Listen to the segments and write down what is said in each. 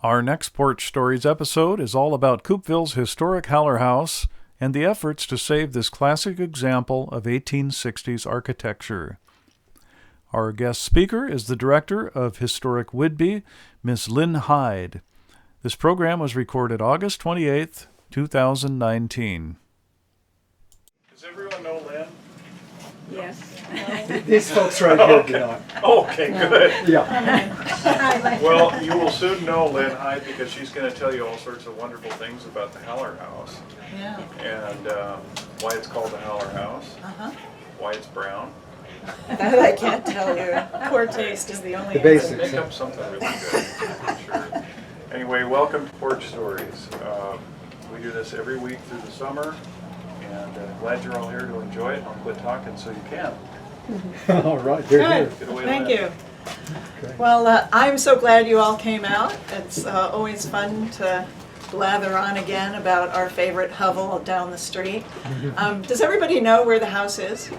Our next Porch Stories episode is all about Coupeville's historic Haller House and the efforts to save this classic example of 1860s architecture. Our guest speaker is the director of Historic Whidbey, Miss Lynn Hyde. This program was recorded August 28th, 2019. Does everyone know Lynn? Yes. These folks right here do not. Okay, good. Yeah. Well, you will soon know Lynn Hyde because she's going to tell you all sorts of wonderful things about the Haller House. Yeah. And why it's called the Haller House, why it's brown. That I can't tell you. Poor taste is the only The answer. basics. Make up something really good, I'm sure. Anyway, welcome to Porch Stories. We do this every week through the summer, and glad you're all here to enjoy it. I'll quit talking so you can. All right, they're here. Good. Get away, Thank Lynn. you. Okay. Well, I'm so glad you all came out. It's always fun to blather on again about our favorite hovel down the street. Does everybody know where the house is?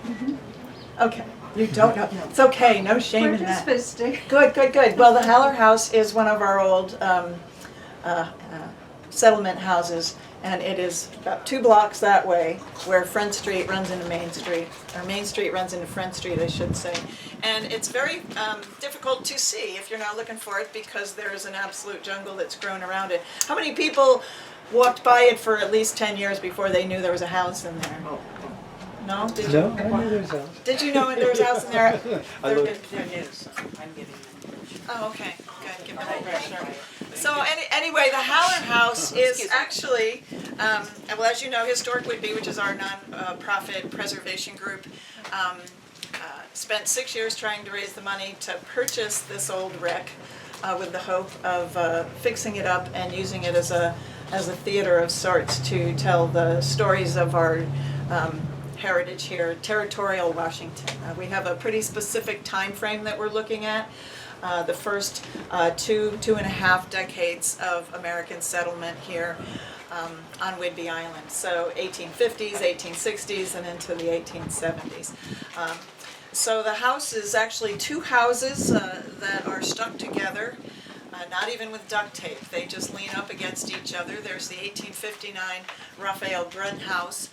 Okay. You don't know. It's okay. No shame in that. We're just supposed to. Good. Well, the Haller House is one of our old settlement houses, and it is about 2 blocks that way, where Front Street runs into Main Street, or Main Street runs into Front Street, I should say. And it's very difficult to see if you're not looking for it because there's an absolute jungle that's grown around it. How many people walked by it for at least 10 years before they knew there was a house in there? No? Did you? No, I knew there's a. Did you know there was a house in there? I looked. There is. I'm giving them. Oh, okay, good, give me a pressure. So anyway, the Haller House is actually, well, as you know, Historic Whidbey, which is our non-profit preservation group, spent 6 years trying to raise the money to purchase this old wreck with the hope of fixing it up and using it as a theater of sorts to tell the stories of our heritage here, territorial Washington. We have a pretty specific time frame that we're looking at. The first two and a half decades of American settlement here on Whidbey Island. So 1850s, 1860s, and into the 1870s. So the house is actually 2 houses that are stuck together, not even with duct tape. They just lean up against each other. There's the 1859 Raphael Brunn house,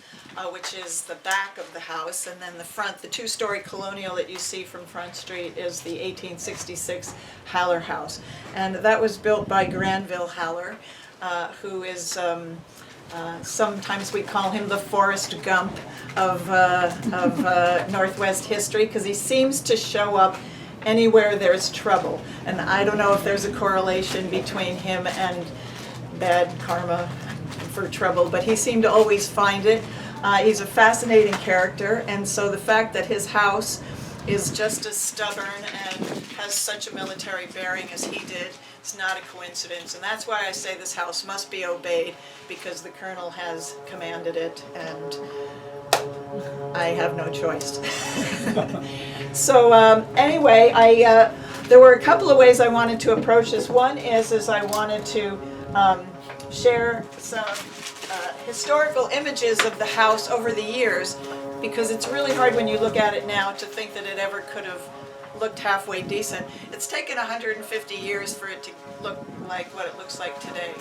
which is the back of the house, and then the front, the 2-story colonial that you see from Front Street is the 1866 Haller House. And that was built by Granville Haller, who is, sometimes we call him the Forrest Gump of Northwest history, because he seems to show up anywhere there's trouble. And I don't know if there's a correlation between him and bad karma for trouble, but he seemed to always find it. He's a fascinating character, and so the fact that his house is just as stubborn and has such a military bearing as he did, it's not a coincidence. And that's why I say this house must be obeyed, because the Colonel has commanded it, and I have no choice. So anyway, there were a couple of ways I wanted to approach this. One is I wanted to share some historical images of the house over the years, because it's really hard when you look at it now to think that it ever could have looked halfway decent. It's taken 150 years for it to look like what it looks like today.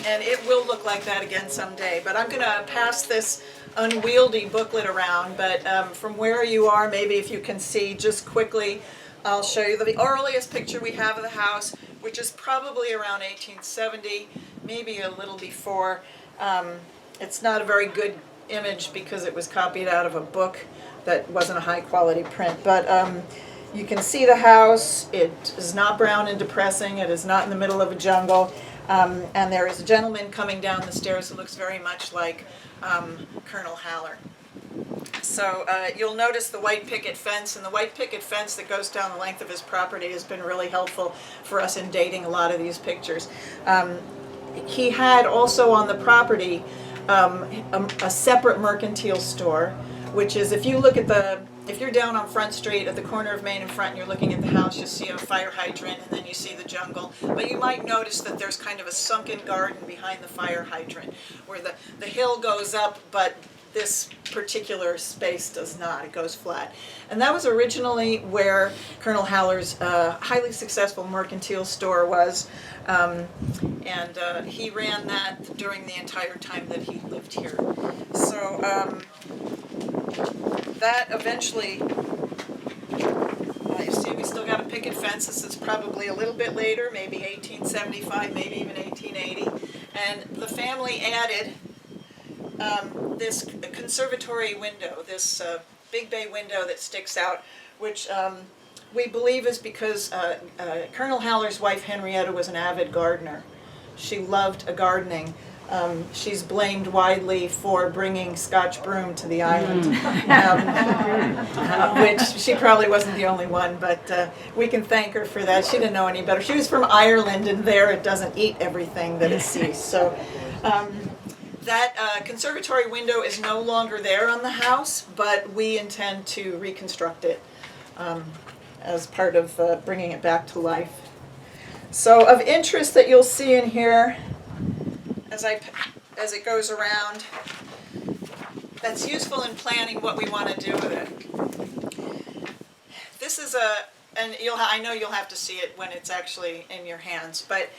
And it will look like that again someday. But I'm going to pass this unwieldy booklet around, but from where you are, maybe if you can see just quickly, I'll show you the earliest picture we have of the house, which is probably around 1870, maybe a little before. It's not a very good image because it was copied out of a book that wasn't a high quality print, but you can see the house. It is not brown and depressing. It is not in the middle of a jungle, and there is a gentleman coming down the stairs who looks very much like Colonel Haller. So you'll notice the white picket fence, and the white picket fence that goes down the length of his property has been really helpful for us in dating a lot of these pictures. He had also on the property a separate mercantile store, which is, if you look at if you're down on Front Street at the corner of Main and Front and you're looking at the house, you'll see a fire hydrant and then you see the jungle. But you might notice that there's kind of a sunken garden behind the fire hydrant where the hill goes up, but this particular space does not. It goes flat. And that was originally where Colonel Haller's highly successful mercantile store was. And he ran that during the entire time that he lived here. So that eventually, you see we still got a picket fence. This is probably a little bit later, maybe 1875, maybe even 1880. And the family added this conservatory window, this big bay window that sticks out, which we believe is because Colonel Haller's wife Henrietta was an avid gardener. She loved gardening. She's blamed widely for bringing Scotch broom to the island, which she probably wasn't the only one, but we can thank her for that. She didn't know any better. She was from Ireland, and there it doesn't eat everything that it sees. So that conservatory window is no longer there on the house, but we intend to reconstruct it as part of bringing it back to life. So of interest that you'll see in here, as it goes around, that's useful in planning what we want to do with it. This is and I know you'll have to see it when it's actually in your hands, but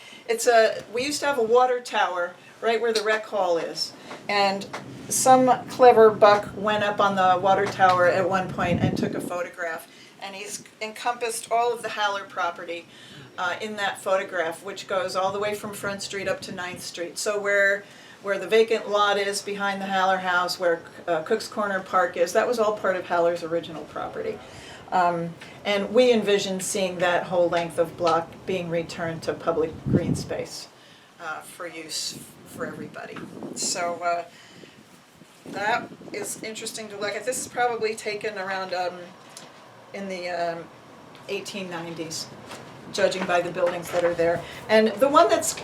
we used to have a water tower right where the rec hall is, and some clever buck went up on the water tower at one point and took a photograph, and he's encompassed all of the Haller property in that photograph, which goes all the way from Front Street up to 9th Street. So where the vacant lot is behind the Haller house, where Cook's Corner Park is, that was all part of Haller's original property. And we envision seeing that whole length of block being returned to public green space for use for everybody. So that is interesting to look at. This is probably taken around in the 1890s. Judging by the buildings that are there. And the one that's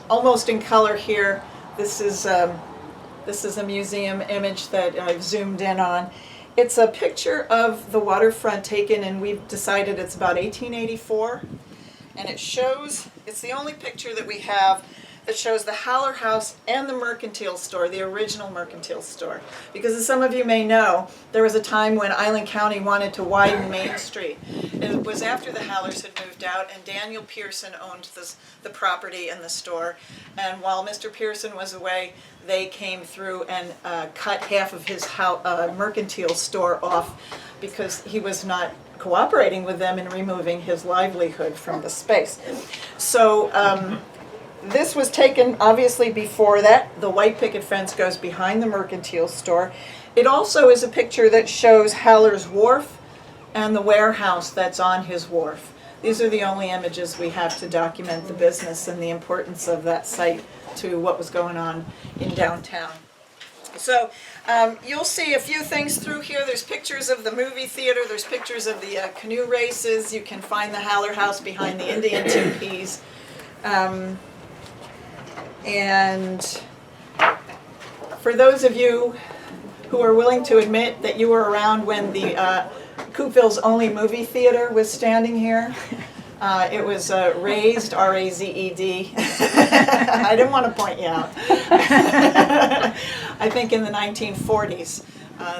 almost in color here, this is a museum image that I've zoomed in on. It's a picture of the waterfront taken, and we've decided it's about 1884. And it's the only picture that we have that shows the Haller House and the mercantile store, the original mercantile store. Because as some of you may know, there was a time when Island County wanted to widen Main Street. It was after the Hallers had moved out, and Daniel Pearson owned the property and the store. And while Mr. Pearson was away, they came through and cut half of his mercantile store off because he was not cooperating with them in removing his livelihood from the space. So this was taken obviously before that. The white picket fence goes behind the mercantile store. It also is a picture that shows Haller's Wharf and the warehouse that's on his wharf. These are the only images we have to document the business and the importance of that site to what was going on in downtown. So you'll see a few things through here. There's pictures of the movie theater. There's pictures of the canoe races. You can find the Haller House behind the Indian teepees. And for those of you who are willing to admit that you were around when the Coupeville's only movie theater was standing here, it was Razed, R-A-Z-E-D. I didn't want to point you out. I think in the 1940s,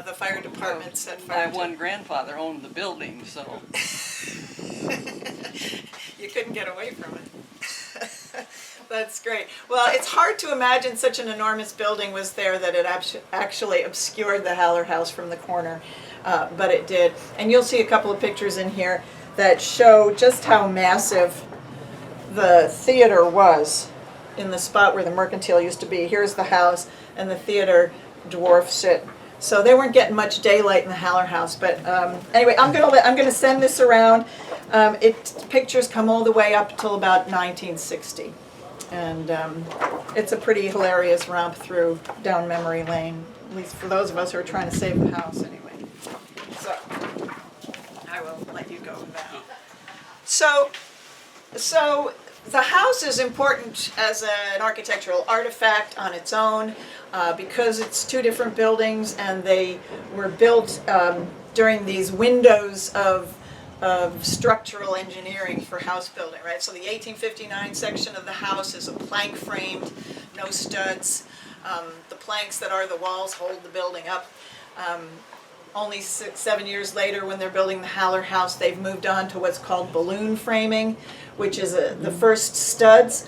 the fire department set fire My one grandfather owned the building, so. You couldn't get away from it. That's great. Well, it's hard to imagine such an enormous building was there that it actually obscured the Haller House from the corner, but it did. And you'll see a couple of pictures in here that show just how massive the theater was in the spot where the mercantile used to be. Here's the house, and the theater dwarfs it. So they weren't getting much daylight in the Haller House. But anyway, I'm gonna send this around. Pictures come all the way up till about 1960. And it's a pretty hilarious romp through down memory lane, at least for those of us who are trying to save the house anyway. So I will let you go with that. So the house is important as an architectural artifact on its own because it's two different buildings, and they were built during these windows of structural engineering for house building, right? So the 1859 section of the house is a plank framed, no studs. The planks that are the walls hold the building up. Only 7 years later, when they're building the Haller House, they've moved on to what's called balloon framing, which is the first studs.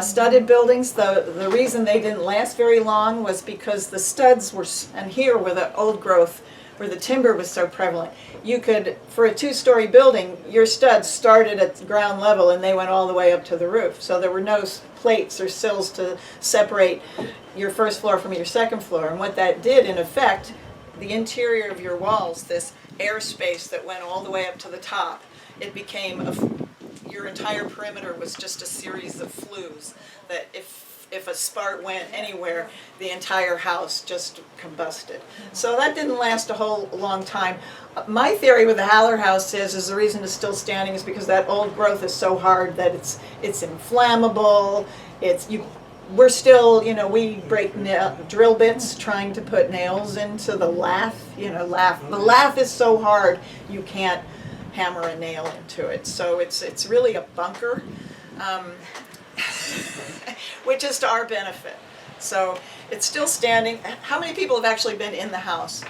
Studded buildings, the reason they didn't last very long was because the studs were, and here where the old growth, where the timber was so prevalent, you could, for a 2-story building, your studs started at the ground level and they went all the way up to the roof. So there were no plates or sills to separate your first floor from your second floor. And what that did, in effect, the interior of your walls, this airspace that went all the way up to the top, it became your entire perimeter was just a series of flues that if a spark went anywhere, the entire house just combusted. So that didn't last a whole long time. My theory with the Haller House is the reason it's still standing is because that old growth is so hard that it's inflammable. We're still, we break drill bits trying to put nails into the lath. The lath is so hard you can't hammer a nail into it. So it's really a bunker, which is to our benefit. So it's still standing. How many people have actually been in the house?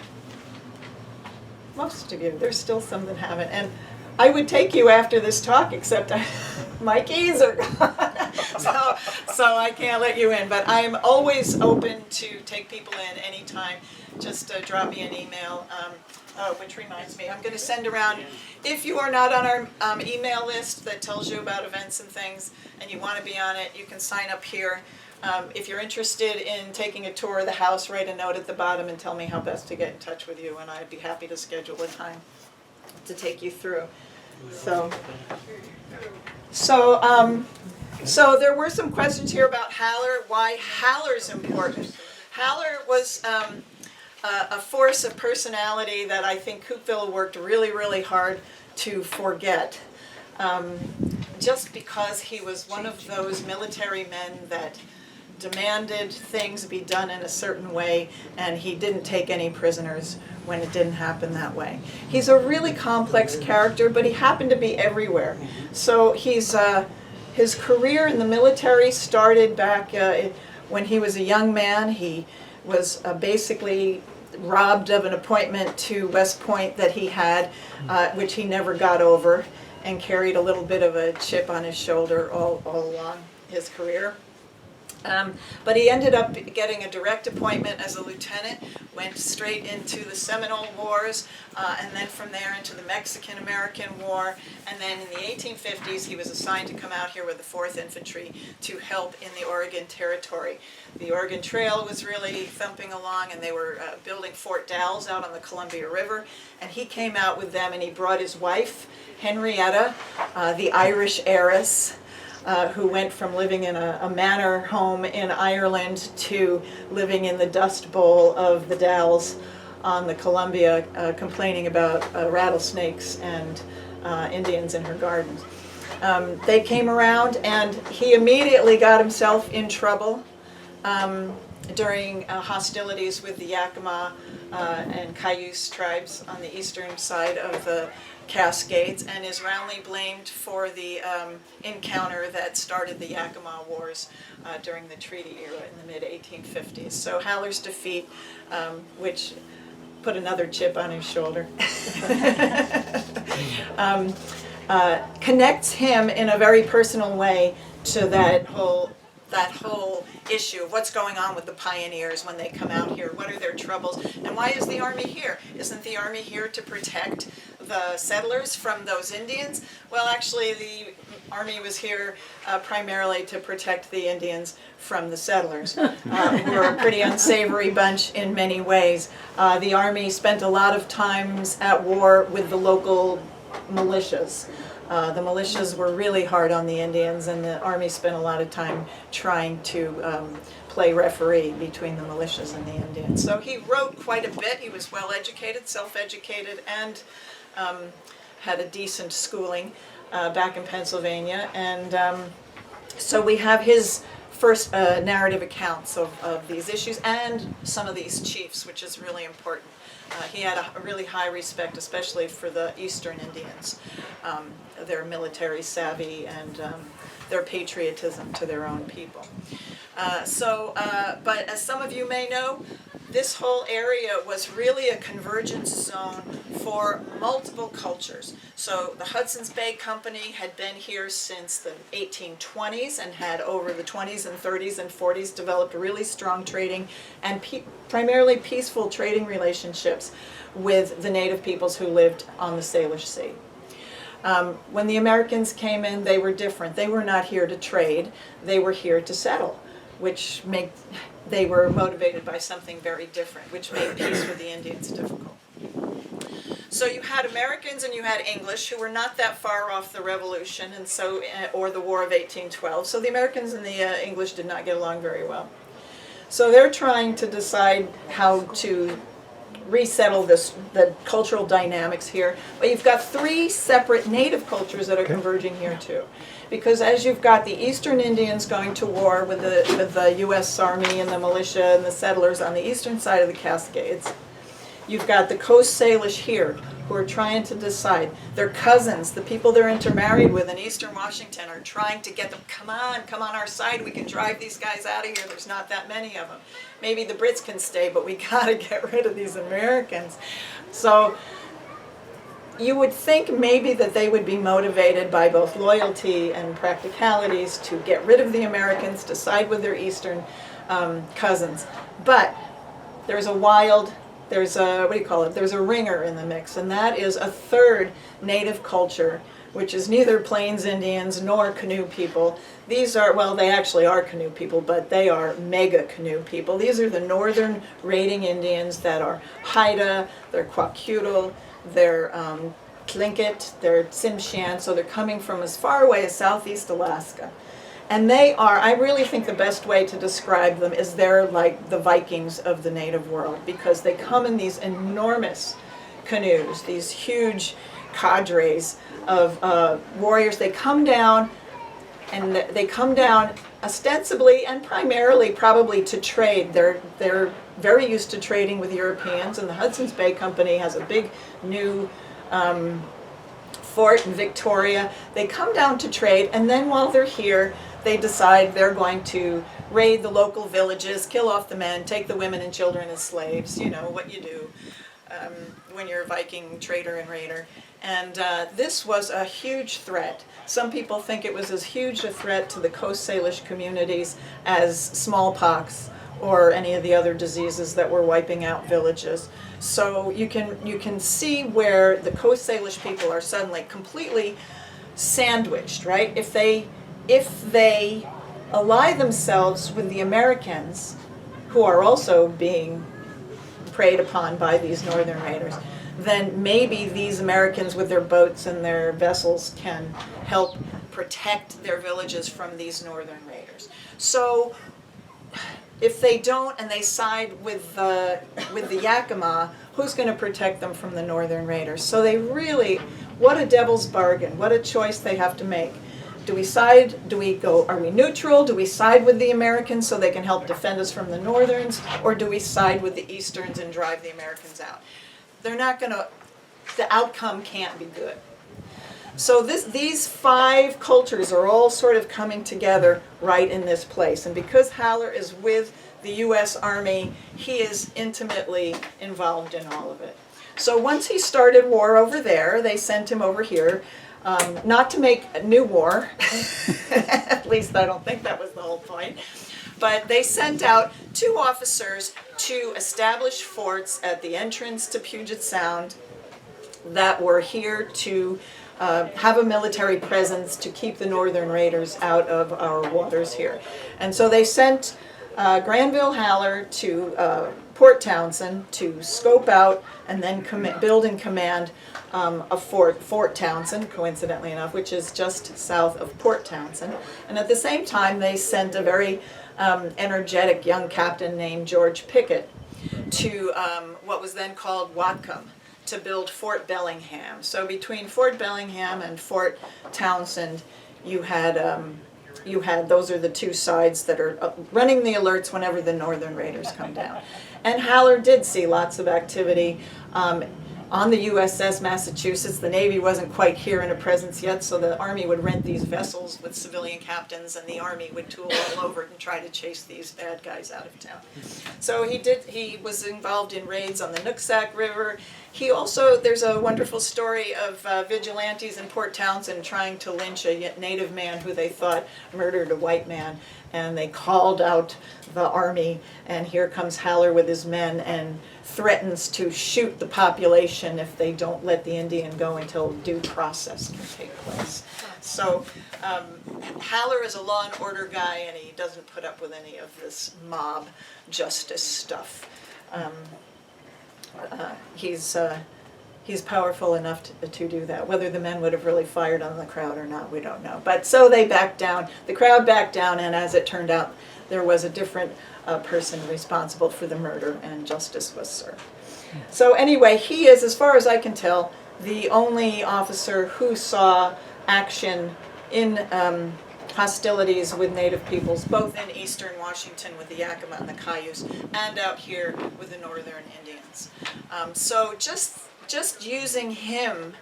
Most of you. There's still some that haven't. And I would take you after this talk, except my keys are gone. so I can't let you in. But I'm always open to take people in anytime. Just drop me an email. Which reminds me, I'm going to send around, if you are not on our email list that tells you about events and things, and you want to be on it, you can sign up here. If you're interested in taking a tour of the house, write a note at the bottom and tell me how best to get in touch with you, and I'd be happy to schedule a time to take you through. So there were some questions here about Haller, why Haller's important. Haller was a force of personality that I think Coupeville worked really, really hard to forget. Just because he was one of those military men that demanded things be done in a certain way, and he didn't take any prisoners when it didn't happen that way. He's a really complex character, but he happened to be everywhere. So his career in the military started back when he was a young man. He was basically robbed of an appointment to West Point that he had, which he never got over, and carried a little bit of a chip on his shoulder all along his career. But he ended up getting a direct appointment as a lieutenant, went straight into the Seminole Wars, and then from there into the Mexican-American War, and then in the 1850s he was assigned to come out here with the 4th Infantry to help in the Oregon Territory. The Oregon Trail was really thumping along, and they were building Fort Dalles out on the Columbia River, and he came out with them, and he brought his wife, Henrietta, the Irish heiress, who went from living in a manor home in Ireland to living in the Dust Bowl of the Dalles on the Columbia, complaining about rattlesnakes and Indians in her gardens. They came around, and he immediately got himself in trouble during hostilities with the Yakima and Cayuse tribes on the eastern side of the Cascades, and is roundly blamed for the encounter that started the Yakima Wars during the treaty era in the mid-1850s. So Haller's defeat, which put another chip on his shoulder, connects him in a very personal way to that whole issue of what's going on with the pioneers when they come out here. What are their troubles? And why is the Army here? Isn't the Army here to protect the settlers from those Indians? Well, actually, the Army was here primarily to protect the Indians from the settlers, who were a pretty unsavory bunch in many ways. The Army spent a lot of times at war with the local militias. The militias were really hard on the Indians, and the Army spent a lot of time trying to play referee between the militias and the Indians. So he wrote quite a bit. He was well-educated, self-educated, and had a decent schooling back in Pennsylvania. And so we have his first narrative accounts of these issues and some of these chiefs, which is really important. He had a really high respect, especially for the Eastern Indians, their military savvy and their patriotism to their own people. But as some of you may know, this whole area was really a convergence zone for multiple cultures. So the Hudson's Bay Company had been here since the 1820s and had over the 20s and 30s and 40s developed really strong trading and primarily peaceful trading relationships with the native peoples who lived on the Salish Sea. When the Americans came in, they were different. They were not here to trade, they were here to settle, which they were motivated by something very different, which made peace with the Indians difficult. So you had Americans and you had English who were not that far off the Revolution and so, or the War of 1812. So the Americans and the English did not get along very well. So they're trying to decide how to resettle the cultural dynamics here. But you've got three separate native cultures that are converging here too. Because as you've got the Eastern Indians going to war with the U.S. Army and the militia and the settlers on the eastern side of the Cascades, you've got the Coast Salish here who are trying to decide. Their cousins, the people they're intermarried with in eastern Washington, are trying to get them, come on our side, we can drive these guys out of here, there's not that many of them. Maybe the Brits can stay, but we gotta get rid of these Americans. So you would think maybe that they would be motivated by both loyalty and practicalities to get rid of the Americans, to side with their eastern cousins. But there's a there's a ringer in the mix, and that is a third native culture, which is neither Plains Indians nor canoe people. These are, well, they actually are canoe people, but they are mega canoe people. These are the northern raiding Indians that are Haida, they're Kwakiutl, they're Tlingit, they're Tsimshian, so they're coming from as far away as southeast Alaska. And they are, I really think the best way to describe them is they're like the Vikings of the native world, because they come in these enormous canoes, these huge cadres of warriors. They come down, and they come down ostensibly and primarily probably to trade. They're very used to trading with Europeans, and the Hudson's Bay Company has a big new fort in Victoria. They come down to trade, and then while they're here, they decide they're going to raid the local villages, kill off the men, take the women and children as slaves, you know, what you do when you're a Viking trader and raider. And this was a huge threat. Some people think it was as huge a threat to the Coast Salish communities as smallpox or any of the other diseases that were wiping out villages. So you can see where the Coast Salish people are suddenly completely sandwiched, right? If they ally themselves with the Americans, who are also being preyed upon by these northern raiders, then maybe these Americans with their boats and their vessels can help protect their villages from these northern raiders. So if they don't and they side with the Yakima, who's going to protect them from the northern raiders? So they really, what a devil's bargain, what a choice they have to make. Do we side, are we neutral? Do we side with the Americans so they can help defend us from the northerns? Or do we side with the easterns and drive the Americans out? They're not going to, the outcome can't be good. So these five cultures are all sort of coming together right in this place. And because Haller is with the U.S. Army, he is intimately involved in all of it. So once he started war over there, they sent him over here. Not to make a new war, at least I don't think that was the whole point, but they sent out 2 officers to establish forts at the entrance to Puget Sound that were here to have a military presence to keep the northern raiders out of our waters here. And so they sent Granville Haller to Port Townsend to scope out and then build and command a Fort Townsend, coincidentally enough, which is just south of Port Townsend. And at the same time, they sent a very energetic young captain named George Pickett to what was then called Whatcom, to build Fort Bellingham. So between Fort Bellingham and Fort Townsend, you had those are the 2 sides that are running the alerts whenever the northern raiders come down. And Haller did see lots of activity on the USS Massachusetts. The Navy wasn't quite here in a presence yet, so the Army would rent these vessels with civilian captains, and the Army would tool all over it and try to chase these bad guys out of town. So he was involved in raids on the Nooksack River. He also, there's a wonderful story of vigilantes in Port Townsend trying to lynch a native man who they thought murdered a white man. And they called out the Army, and here comes Haller with his men and threatens to shoot the population if they don't let the Indian go until due process can take place. So Haller is a law and order guy, and he doesn't put up with any of this mob justice stuff. He's powerful enough to do that. Whether the men would have really fired on the crowd or not, we don't know. But so they backed down. The crowd backed down, and as it turned out, there was a different person responsible for the murder, and justice was served. So anyway, he is, as far as I can tell, the only officer who saw action in hostilities with Native peoples, both in eastern Washington with the Yakima and the Cayuse, and out here with the northern Indians. So just using him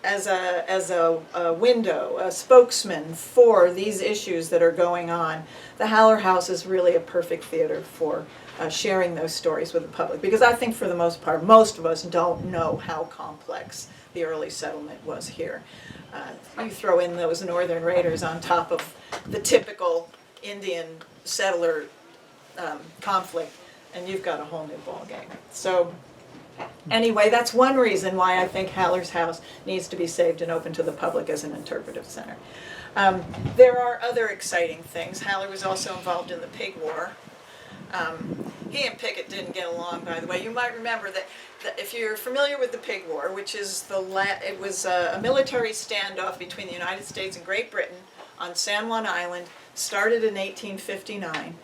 as a window, a spokesman for these issues that are going on, the Haller House is really a perfect theater for sharing those stories with the public. Because I think for the most part, most of us don't know how complex the early settlement was here. You throw in those northern raiders on top of the typical Indian settler conflict, and you've got a whole new ballgame. So anyway, that's one reason why I think Haller's House needs to be saved and open to the public as an interpretive center. There are other exciting things. Haller was also involved in the Pig War. He and Pickett didn't get along, by the way. You might remember that if you're familiar with the Pig War, which is it was a military standoff between the United States and Great Britain on San Juan Island, started in 1859.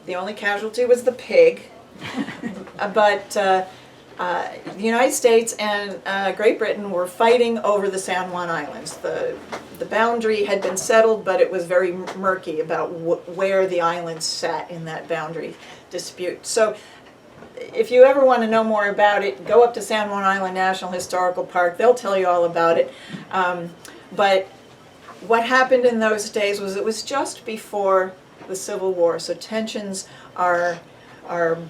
The only casualty was the pig, but the United States and Great Britain were fighting over the San Juan Islands. The boundary had been settled, but it was very murky about where the islands sat in that boundary dispute. So if you ever want to know more about it, go up to San Juan Island National Historical Park. They'll tell you all about it. But what happened in those days was it was just before the Civil War, so tensions are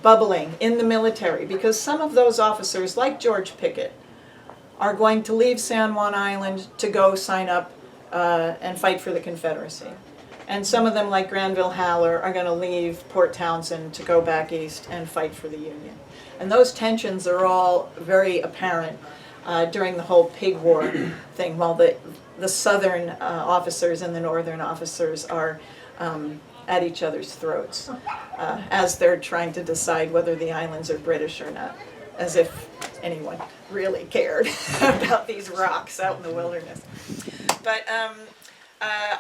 bubbling in the military because some of those officers, like George Pickett, are going to leave San Juan Island to go sign up and fight for the Confederacy. And some of them, like Granville Haller, are going to leave Port Townsend to go back east and fight for the Union. And those tensions are all very apparent during the whole Pig War thing, while the southern officers and the northern officers are at each other's throats as they're trying to decide whether the islands are British or not, as if anyone really cared about these rocks out in the wilderness. But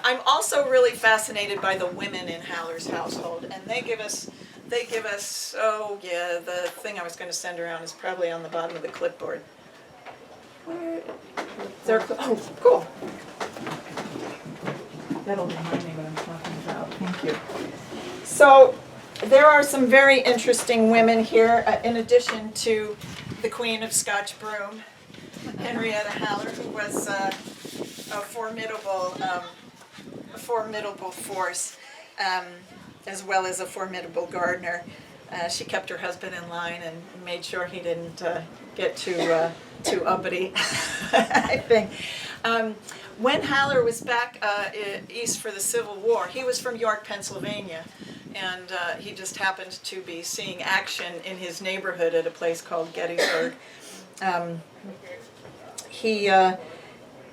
I'm also really fascinated by the women in Haller's household, and they give us, oh yeah, the thing I was going to send around is probably on the bottom of the clipboard. Oh, cool. That'll remind me what I'm talking about. Thank you. So there are some very interesting women here, in addition to the Queen of Scotch Broom, Henrietta Haller, who was a formidable force, as well as a formidable gardener. She kept her husband in line and made sure he didn't get too uppity, I think. When Haller was back east for the Civil War, he was from York, Pennsylvania, and he just happened to be seeing action in his neighborhood at a place called Gettysburg.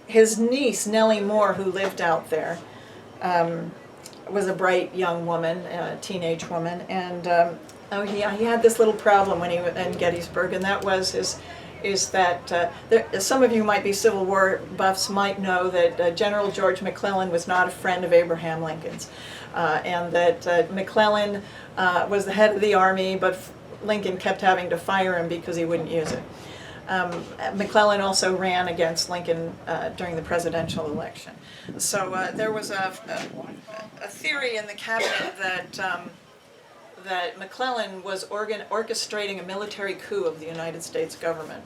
His niece, Nellie Moore, who lived out there, was a bright young woman, a teenage woman, and he had this little problem when he was in Gettysburg, and that was some of you might be Civil War buffs might know that General George McClellan was not a friend of Abraham Lincoln's, and that McClellan was the head of the army, but Lincoln kept having to fire him because he wouldn't use it. McClellan also ran against Lincoln during the presidential election. So there was a theory in the cabinet that McClellan was orchestrating a military coup of the United States government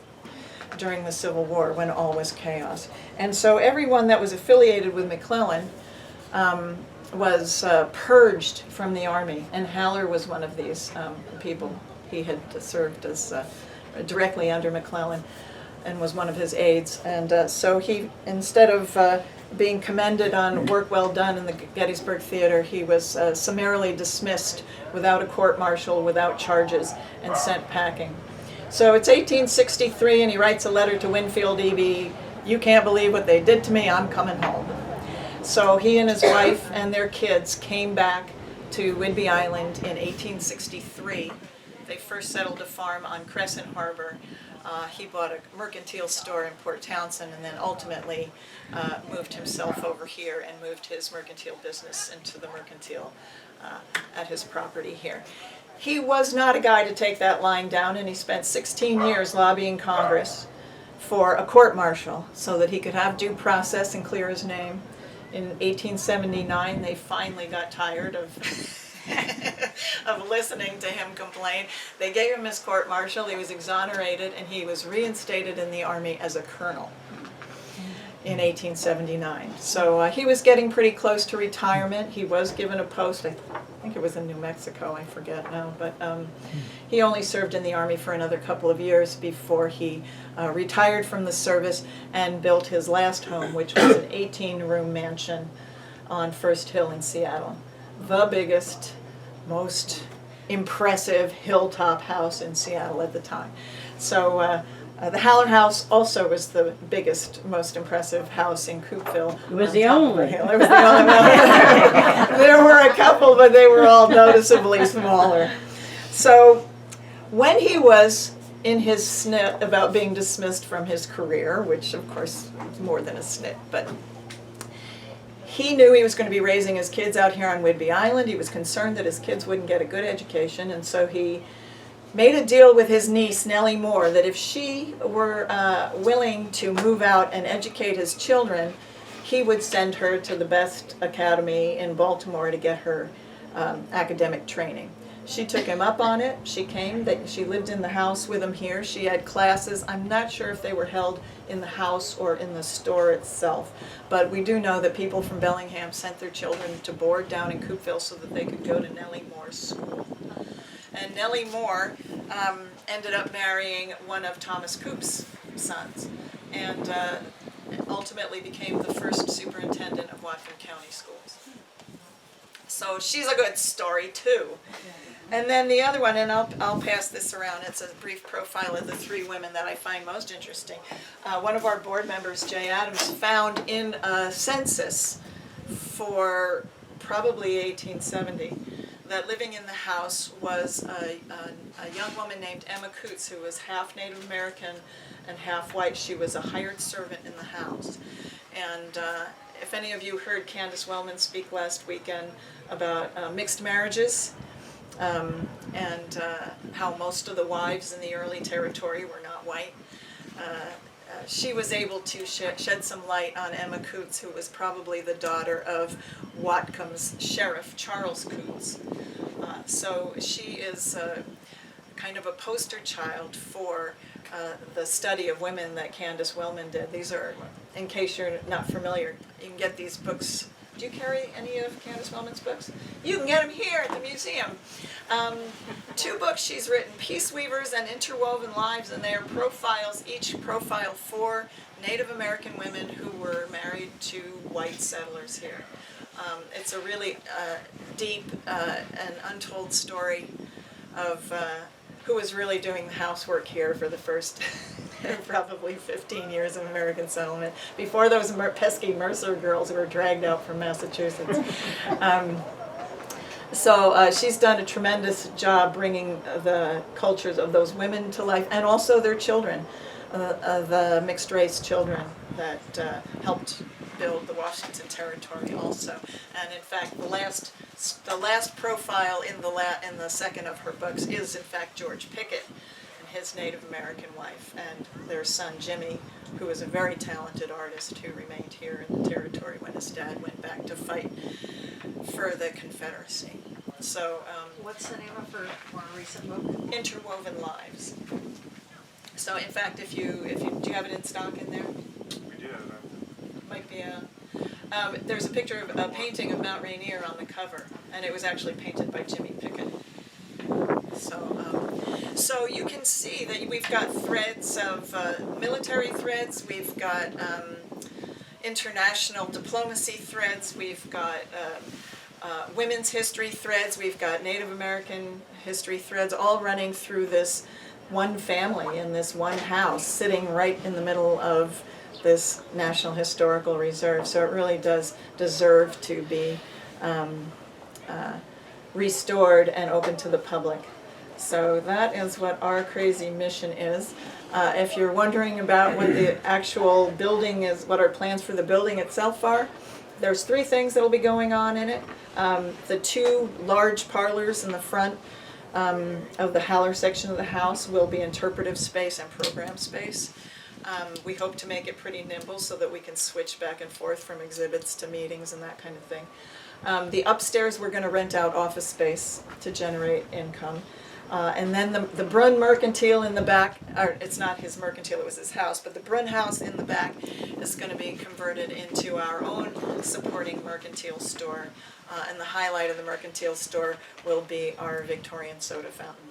during the Civil War when all was chaos. And so everyone that was affiliated with McClellan was purged from the army, and Haller was one of these people. He had served as directly under McClellan and was one of his aides. And so he, instead of being commended on work well done in the Gettysburg Theater, he was summarily dismissed without a court-martial, without charges, and sent packing. So it's 1863, and he writes a letter to Winfield Eby, "You can't believe what they did to me, I'm coming home." So he and his wife and their kids came back to Whidbey Island in 1863. They first settled a farm on Crescent Harbor. He bought a mercantile store in Port Townsend, and then ultimately moved himself over here and moved his mercantile business into the mercantile at his property here. He was not a guy to take that line down, and he spent 16 years lobbying Congress for a court-martial so that he could have due process and clear his name. In 1879, they finally got tired of of listening to him complain. They gave him his court-martial, he was exonerated, and he was reinstated in the Army as a colonel in 1879. So he was getting pretty close to retirement. He was given a post, I think it was in New Mexico, I forget now, but he only served in the Army for another couple of years before he retired from the service and built his last home, which was an 18-room mansion on First Hill in Seattle. The biggest, most impressive hilltop house in Seattle at the time. So the Haller House also was the biggest, most impressive house in Coupeville. It was the only. It was the only one. There were a couple, but they were all noticeably smaller. So when he was in his snit about being dismissed from his career, which of course was more than a snit, but he knew he was going to be raising his kids out here on Whidbey Island. He was concerned that his kids wouldn't get a good education, and so he made a deal with his niece, Nellie Moore, that if she were willing to move out and educate his children, he would send her to the best academy in Baltimore to get her academic training. She took him up on it. She came. She lived in the house with him here. She had classes. I'm not sure if they were held in the house or in the store itself, but we do know that people from Bellingham sent their children to board down in Coupeville so that they could go to Nellie Moore's school. And Nellie Moore ended up marrying one of Thomas Coop's sons, and ultimately became the first superintendent of Watford County Schools. So she's a good story too. And then the other one, and I'll pass this around, it's a brief profile of the three women that I find most interesting. One of our board members, Jay Adams, found in a census for probably 1870 that living in the house was a young woman named Emma Coots, who was half Native American and half white. She was a hired servant in the house. And if any of you heard Candace Wellman speak last weekend about mixed marriages, and how most of the wives in the early territory were not white, she was able to shed some light on Emma Coots, who was probably the daughter of Whatcom's sheriff, Charles Coots. So she is kind of a poster child for the study of women that Candace Wellman did. These are, in case you're not familiar, you can get these books. Do you carry any of Candace Wellman's books? You can get them here at the museum. Two books she's written, Peace Weavers and Interwoven Lives, and they are profiles, each profile for Native American women who were married to white settlers here. It's a really deep and untold story of who was really doing the housework here for the first probably 15 years of American settlement, before those pesky Mercer girls who were dragged out from Massachusetts. So she's done a tremendous job bringing the cultures of those women to life, and also their children, the mixed race children that helped build the Washington Territory also. And in fact, the last profile in the second of her books is in fact George Pickett and his Native American wife, and their son Jimmy, who is a very talented artist who remained here in the territory when his dad went back to fight for the Confederacy. So, What's the name of her more recent book? Interwoven Lives. So in fact, if you do you have it in stock in there? We did. Might be a. There's a picture of a painting of Mount Rainier on the cover, and it was actually painted by Jimmy Pickett. So you can see that we've got threads of military threads, we've got international diplomacy threads, we've got women's history threads, we've got Native American history threads, all running through this one family in this one house, sitting right in the middle of this National Historical Reserve. So it really does deserve to be restored and open to the public. So that is what our crazy mission is. If you're wondering about what the actual building is, what our plans for the building itself are, there's 3 things that will be going on in it. The 2 large parlors in the front of the Haller section of the house will be interpretive space and program space. We hope to make it pretty nimble so that we can switch back and forth from exhibits to meetings and that kind of thing. The upstairs, we're going to rent out office space to generate income. And then the Brunn Mercantile in the back, or it's not his mercantile, it was his house, but the Brunn house in the back is going to be converted into our own supporting mercantile store. And the highlight of the mercantile store will be our Victorian soda fountain.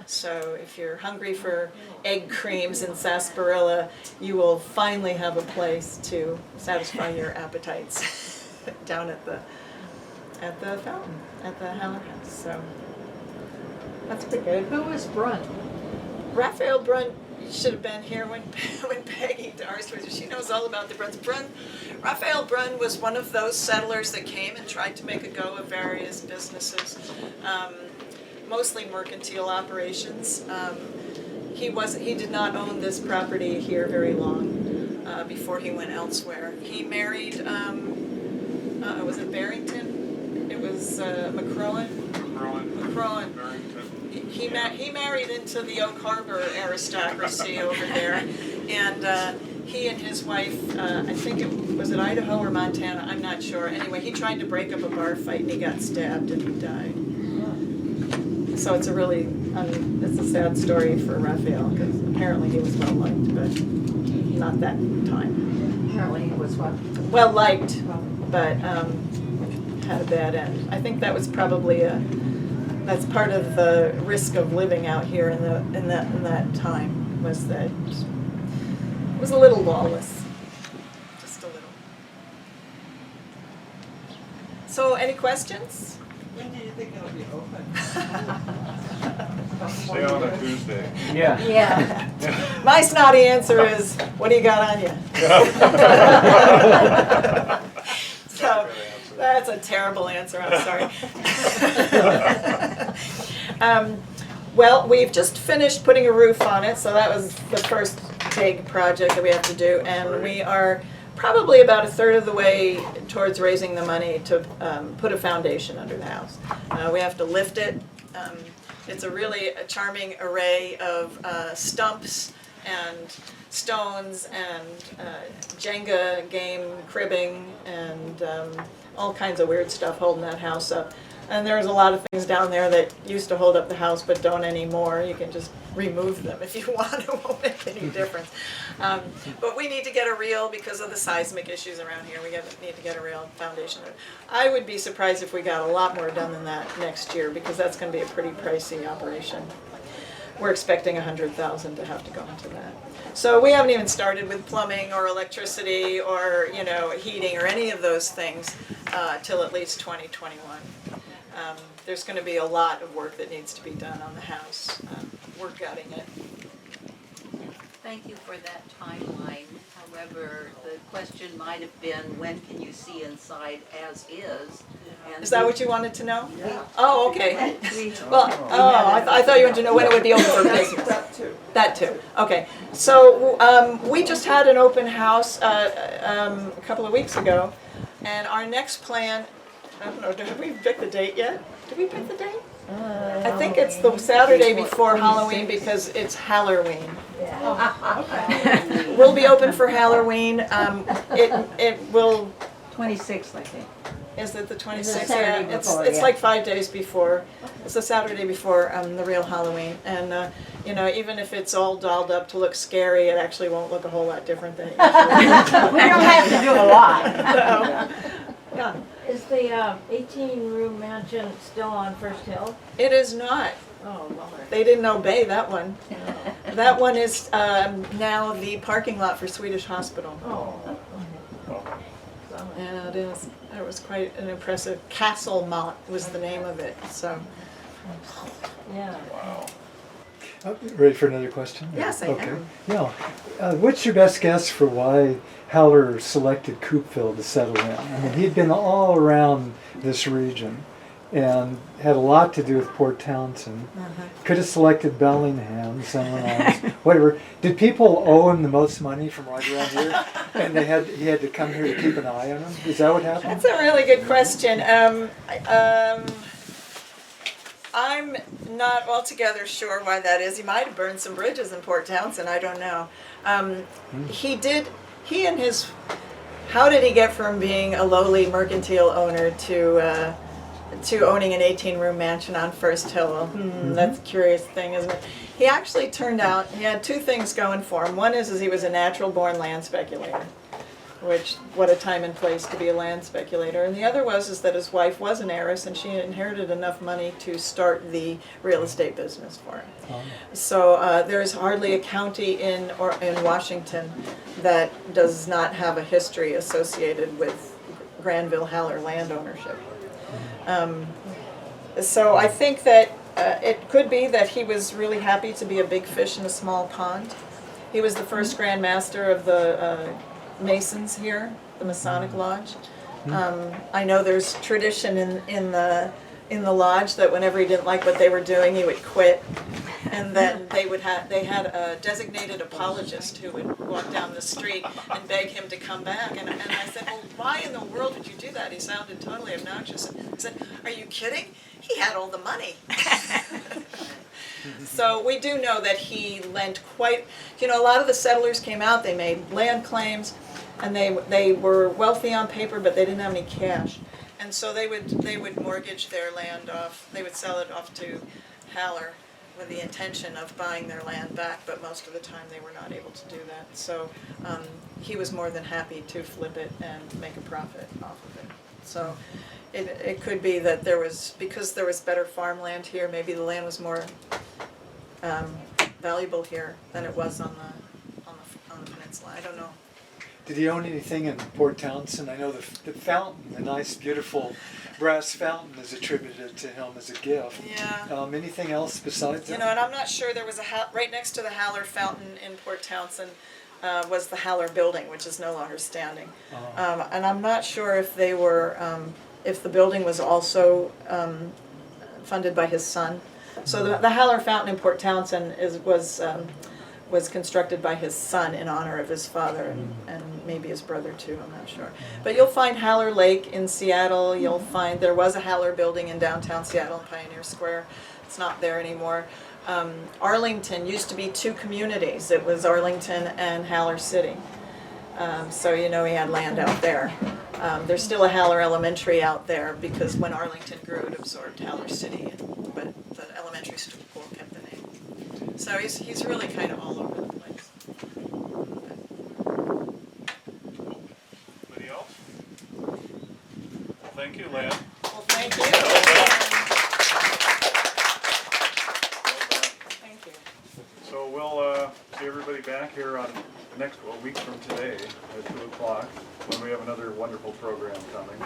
So if you're hungry for egg creams in sarsaparilla, you will finally have a place to satisfy your appetites down at the fountain, at the Haller House. So that's pretty good. Who was Brunn? Raphael Brunn should have been here when Peggy Darst was here. She knows all about the Brunns. Raphael Brunn was one of those settlers that came and tried to make a go of various businesses, mostly mercantile operations. He did not own this property here very long before he went elsewhere. He married, was it Barrington? It was McCrohan. He married into the Oak Harbor aristocracy over there, and he and his wife, I think was it Idaho or Montana, I'm not sure. Anyway, he tried to break up a bar fight and he got stabbed and he died. So it's it's a sad story for Raphael, because apparently he was well liked, but not that time. Apparently he was what? Well liked, but had a bad end. I think that was probably that's part of the risk of living out here in that time, was that it was a little lawless, just a little. So, any questions? When do you think it'll be open? Stay on a Tuesday. Yeah. Yeah. My snotty answer is, what do you got on you? So, that's a terrible answer, I'm sorry. Well, we've just finished putting a roof on it, so that was the first big project that we have to do, and we are probably about a third of the way towards raising the money to put a foundation under the house. We have to lift it. It's a really charming array of stumps and stones and Jenga game cribbing and all kinds of weird stuff holding that house up. And there's a lot of things down there that used to hold up the house but don't anymore. You can just remove them if you want. It won't make any difference. But we need to get a real, because of the seismic issues around here, need to get a real foundation. I would be surprised if we got a lot more done than that next year, because that's going to be a pretty pricey operation. We're expecting $100,000 to have to go into that. So we haven't even started with plumbing or electricity or heating or any of those things till at least 2021. There's going to be a lot of work that needs to be done on the house. We're gutting it. Thank you for that timeline. However, the question might have been, when can you see inside as is? And Is that what you wanted to know? Yeah. Oh, okay. Well, had I thought you wanted to know when it would be open for business. That too. That too. Okay. So we just had an open house a couple of weeks ago, and our next plan, I don't know, have we picked the date yet? Did we pick the date? I think it's the Saturday before Halloween, because it's Halloween. We'll be open for Halloween. It will, 26th, I think. Is it the 26th? It's the Saturday Yeah, before, it's yeah. like 5 days before. It's the Saturday before the real Halloween. And, you know, even if it's all dolled up to look scary, it actually won't look a whole lot different than it usually We don't have to do a lot. is. Yeah. Is the 18-room mansion still on First Hill? It is not. Oh, bummer. They didn't obey that one. That one is now the parking lot for Swedish Hospital. Oh. And it is. It was quite an impressive. Castle Mott was the name of it. So Yeah. Wow. Ready for another question? Yes, I okay. am. Yeah. What's your best guess for why Haller selected Coupeville to settle in? I mean, he'd been all around this region and had a lot to do with Port Townsend. Could have selected Bellingham, someone else, whatever. Did people owe him the most money from right around here, and he had to come here to keep an eye on him? Is that what happened? that's a really good question. I'm not altogether sure why that is. He might have burned some bridges in Port Townsend. I don't know. He and his. How did he get from being a lowly mercantile owner to owning an 18-room mansion on First Hill? That's a curious thing, isn't it? He actually turned out, he had two things going for him. One is he was a natural-born land speculator, which, what a time and place to be a land speculator. And the other is that his wife was an heiress, and she inherited enough money to start the real estate business for him. So there's hardly a county in Washington that does not have a history associated with Granville Haller land ownership. So I think that it could be that he was really happy to be a big fish in a small pond. He was the first Grand Master of the Masons here, the Masonic Lodge. I know there's tradition in the lodge that whenever he didn't like what they were doing, he would quit, and then they had a designated apologist who would walk down the street and beg him to come back. And I said, well, why in the world would you do that? He sounded totally obnoxious. And I said, are you kidding? He had all the money. So we do know that he lent quite, a lot of the settlers came out, they made land claims, and they were wealthy on paper, but they didn't have any cash. And so they would mortgage their land off, they would sell it off to Haller with the intention of buying their land back, but most of the time they were not able to do that. So he was more than happy to flip it and make a profit off of it. So it could be that because there was better farmland here, maybe the land was more valuable here than it was on the peninsula. I don't know. Did he own anything in Port Townsend? I know the fountain, the nice, beautiful brass fountain, is attributed to him as a gift. Yeah. Anything else besides that? And I'm not sure. There was right next to the Haller fountain in Port Townsend was the Haller building, which is no longer standing. And I'm not sure if they were, if the building was also funded by his son. So the Haller fountain in Port Townsend was constructed by his son in honor of his father and maybe his brother too, I'm not sure. But you'll find Haller Lake in Seattle. You'll find there was a Haller building in downtown Seattle in Pioneer Square. It's not there anymore. Arlington used to be two communities. It was Arlington and Haller City. So he had land out there. There's still a Haller Elementary out there because when Arlington grew, it absorbed Haller City, but the elementary school kept the name. So he's really kind of all over the place. Anybody else? Well, thank you, Lynn. Well, thank you. Thank you. So we'll see everybody back here on a week from today at 2 o'clock when we have another wonderful program coming.